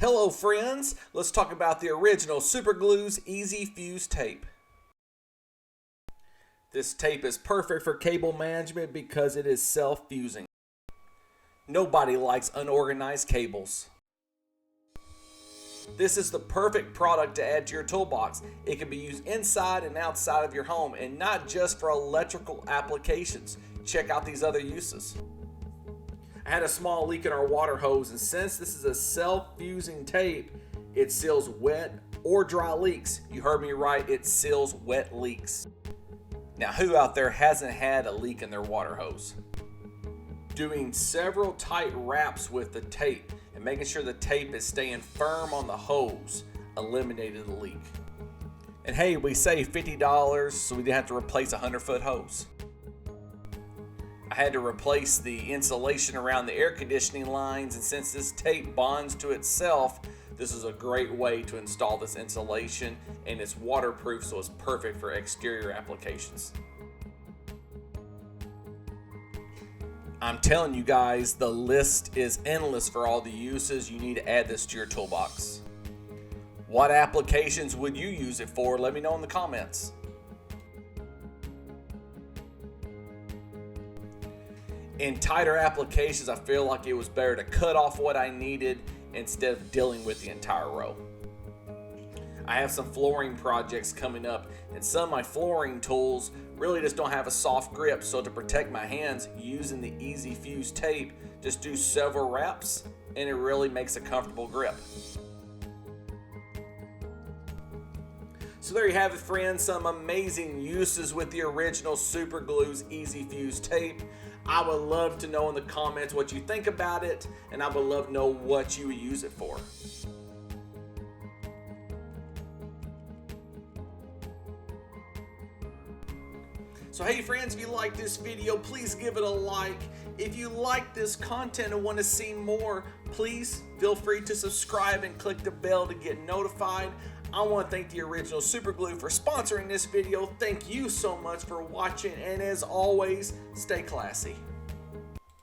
Hello friends, let's talk about the original Super Glue's Easy Fuse tape. This tape is perfect for cable management because it is self-fusing. Nobody likes unorganized cables. This is the perfect product to add to your toolbox. It can be used inside and outside of your home and not just for electrical applications. Check out these other uses. I had a small leak in our water hose, and since this is a self-fusing tape, it seals wet or dry leaks. You heard me right, it seals wet leaks. Now, who out there hasn't had a leak in their water hose? Doing several tight wraps with the tape and making sure the tape is staying firm on the hose eliminated the leak. And hey, we saved $50 so we didn't have to replace a 100-foot hose. I had to replace the insulation around the air conditioning lines, and since this tape bonds to itself, this is a great way to install this insulation, and it's waterproof, so it's perfect for exterior applications. I'm telling you guys, the list is endless for all the uses. You need to add this to your toolbox. What applications would you use it for? Let me know in the comments. In tighter applications, I feel like it was better to cut off what I needed instead of dealing with the entire row. I have some flooring projects coming up, and some of my flooring tools really just don't have a soft grip, so to protect my hands using the Easy Fuse tape, just do several wraps and it really makes a comfortable grip. So there you have it, friends, some amazing uses with the original Super Glue's Easy Fuse tape. I would love to know in the comments what you think about it, and I would love to know what you would use it for. So hey friends, if you like this video, please give it a like. If you like this content and want to see more, please feel free to subscribe and click the bell to get notified. I want to thank the original Super Glue for sponsoring this video. Thank you so much for watching, and as always, stay classy.